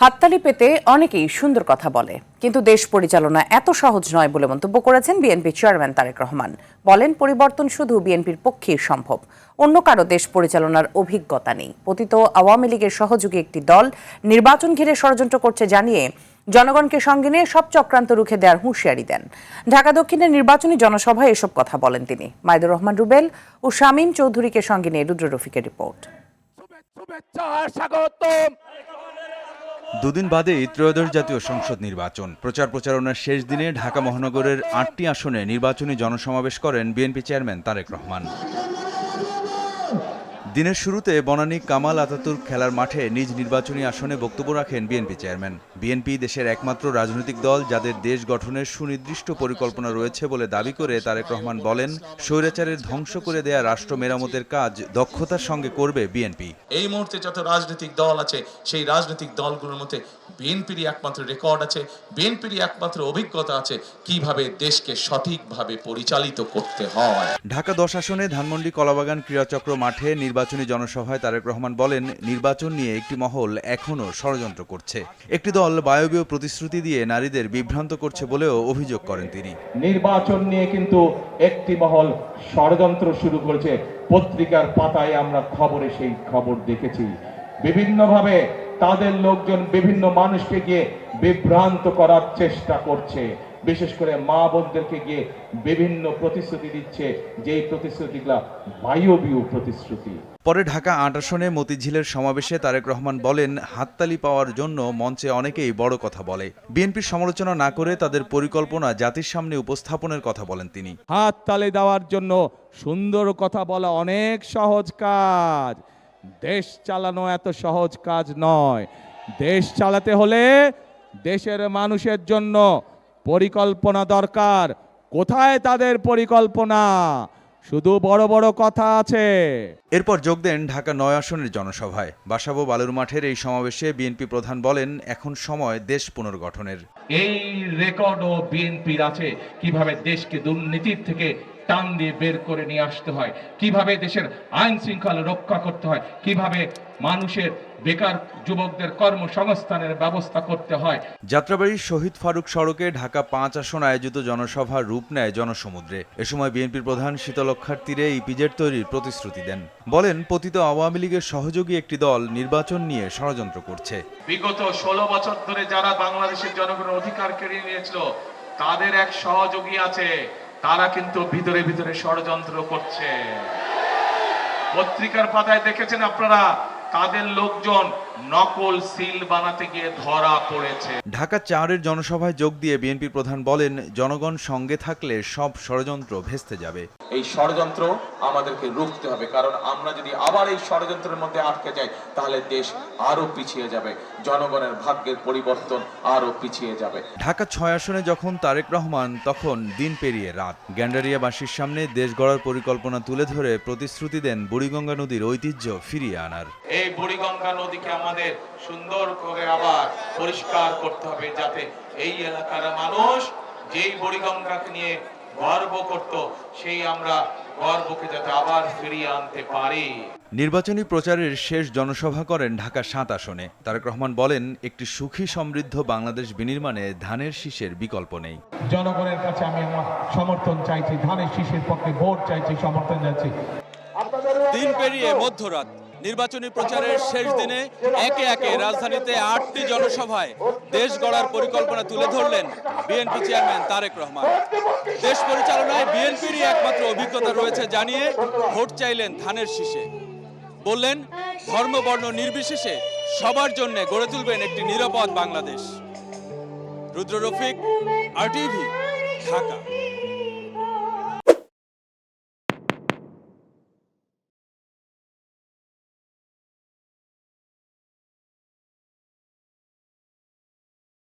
হাততালি পেতে অনেকেই সুন্দর কথা বলে, কিন্তু দেশ পরিচালনা এত সহজ নয় বলে মন্তব্য করেছেন বিএনপি চেয়ারম্যান তারেক রহমান। বলেন, পরিবর্তন শুধু বিএনপির পক্ষেই সম্ভব, অন্য কারো দেশ পরিচালনার অভিজ্ঞতা নেই। পতিত আওয়ামী লীগের সহযোগী একটি দল নির্বাচন ঘিরে ষড়যন্ত্র করছে জানিয়ে জনগণকে সঙ্গে নিয়ে সব চক্রান্ত রুখে দেওয়ার হুঁশিয়ারি দেন। ঢাকা দক্ষিণের নির্বাচনী জনসভায় এসব কথা বলেন তিনি। মাইদুর রহমান রুবেল ও শামীম চৌধুরীকে সঙ্গে নিয়ে রুদ্র রফিকের রিপোর্ট। দুদিন বাদেই ত্রয়োদশ জাতীয় সংসদ নির্বাচন। প্রচারণার শেষ দিনে ঢাকা মহানগরের ৮টি আসনে নির্বাচনী জনসমাবেশ করেন বিএনপি চেয়ারম্যান তারেক রহমান। দিনের শুরুতে বনানী কামাল আতাতুর্ক খেলার মাঠে নিজ নির্বাচনী আসনে বক্তব্য রাখেন বিএনপি চেয়ারম্যান। বিএনপি দেশের একমাত্র রাজনৈতিক দল যাদের দেশ গঠনের সুনির্দিষ্ট পরিকল্পনা রয়েছে বলে দাবি করে তারেক রহমান বলেন, স্বৈরাচারের ধ্বংস করে দেয়া রাষ্ট্র মেরামতের কাজ দক্ষতার সঙ্গে করবে বিএনপি। এই মুহূর্তে যত রাজনৈতিক দল আছে, সেই রাজনৈতিক দলগুলোর মধ্যে বিএনপিরই একমাত্র রেকর্ড আছে, বিএনপিরই একমাত্র অভিজ্ঞতা আছে কিভাবে দেশকে সঠিকভাবে পরিচালিত করতে হয়। ঢাকা ১০ আসনে ধানমন্ডি কলাবাগান ক্রীড়াচক্র মাঠে নির্বাচনী জনসভায় তারেক রহমান বলেন, নির্বাচন নিয়ে একটি মহল এখনও ষড়যন্ত্র করছে। একটি দল বায়বীয় প্রতিশ্রুতি দিয়ে নারীদের বিভ্রান্ত করছে বলেও অভিযোগ করেন তিনি। নির্বাচন নিয়ে কিন্তু একটি মহল ষড়যন্ত্র শুরু করেছে। পত্রিকার পাতায় আমরা খবরে সেই খবর দেখেছি। বিভিন্নভাবে তাদের লোকজন বিভিন্ন মানুষকে গিয়ে বিভ্রান্ত করার চেষ্টা করছে, বিশেষ করে মা বোনদেরকে গিয়ে বিভিন্ন প্রতিশ্রুতি দিচ্ছে, যেই প্রতিশ্রুতিগুলা বায়বীয় প্রতিশ্রুতি। পরে ঢাকা ৮ আসনে মতিঝিলের সমাবেশে তারেক রহমান বলেন, হাততালি পাওয়ার জন্য মঞ্চে অনেকেই বড় কথা বলে। বিএনপির সমালোচনা না করে তাদের পরিকল্পনা জাতির সামনে উপস্থাপনের কথা বলেন তিনি। হাততালি দেওয়ার জন্য সুন্দর কথা বলা অনেক সহজ কাজ, দেশ চালানো এত সহজ কাজ নয়। দেশ চালাতে হলে দেশের মানুষের জন্য পরিকল্পনা দরকার। কোথায় তাদের পরিকল্পনা? শুধু বড় বড় কথা আছে। এরপর যোগ দেন ঢাকা ৯ আসনের জনসভায়। বাসাবো বালুর মাঠের এই সমাবেশে বিএনপি প্রধান বলেন, এখন সময় দেশ পুনর্গঠনের। এই রেকর্ডও বিএনপির আছে, কিভাবে দেশকে দুর্নীতির থেকে টান দিয়ে বের করে নিয়ে আসতে হয়, কিভাবে দেশের আইন শৃঙ্খলা রক্ষা করতে হয়, কিভাবে মানুষের বেকার যুবকদের কর্মসংস্থানের ব্যবস্থা করতে হয়। যাত্রাবাড়ির শহীদ ফারুক সড়কে ঢাকা ৫ আসন আয়োজিত জনসভা রূপ নেয় জনসমুদ্রে। এ সময় বিএনপির প্রধান শীতলক্ষার তীরে ইপিজেড তৈরির প্রতিশ্রুতি দেন। বলেন, পতিত আওয়ামী লীগের সহযোগী একটি দল নির্বাচন নিয়ে ষড়যন্ত্র করছে। বিগত 16 বছর ধরে যারা বাংলাদেশের জনগণের অধিকার কেড়ে নিয়েছিল, তাদের এক সহযোগী আছে, তারা কিন্তু ভিতরে ভিতরে ষড়যন্ত্র করছে। পত্রিকার পাতায় দেখেছেন আপনারা, তাদের লোকজন নকল সিল বানাতে গিয়ে ধরা পড়েছে। ঢাকা ৪-এর জনসভায় যোগ দিয়ে বিএনপির প্রধান বলেন, জনগণ সঙ্গে থাকলে সব ষড়যন্ত্র ভেস্তে যাবে। এই ষড়যন্ত্র আমাদেরকে রুখতে হবে, কারণ আমরা যদি আবার এই ষড়যন্ত্রের মধ্যে আটকে যাই তাহলে দেশ আরো পিছিয়ে যাবে, জনগণের ভাগ্যের পরিবর্তন আরো পিছিয়ে যাবে। ঢাকা ৬ আসনে যখন তারেক রহমান, তখন দিন পেরিয়ে রাত। গ্যান্ডারিয়াবাসীর সামনে দেশ গড়ার পরিকল্পনা তুলে ধরে প্রতিশ্রুতি দেন বুড়িগঙ্গা নদীর ঐতিহ্য ফিরিয়ে আনার। এই বুড়িগঙ্গা নদীকে আমাদের সুন্দর করে আবার পরিষ্কার করতে হবে, যাতে এই এলাকার মানুষ যেই বুড়িগঙ্গাকে নিয়ে গর্ব করত, সেই আমরা গর্বকে যাতে আবার ফিরিয়ে আনতে পারি। নির্বাচনী প্রচারের শেষ জনসভা করেন ঢাকা ৭ আসনে। তারেক রহমান বলেন, একটি সুখী সমৃদ্ধ বাংলাদেশ বিনির্মাণে ধানের শীষের বিকল্প নেই। জনগণের কাছে আমি আমার সমর্থন চাইছি, ধানের শীষের পক্ষে ভোট চাইছি, সমর্থন চাইছি। দিন পেরিয়ে মধ্যরাত, নির্বাচনী প্রচারের শেষ দিনে একে একে রাজধানীতে ৮টি জনসভায় দেশ গড়ার পরিকল্পনা তুলে ধরলেন বিএনপি চেয়ারম্যান তারেক রহমান। দেশ পরিচালনায় বিএনপিরই একমাত্র অভিজ্ঞতা রয়েছে জানিয়ে ভোট চাইলেন ধানের শীষে। বললেন, ধর্ম বর্ণ নির্বিশেষে সবার জন্য গড়ে তুলবেন একটি নিরাপদ বাংলাদেশ। রুদ্র রফিক, RTV, ঢাকা।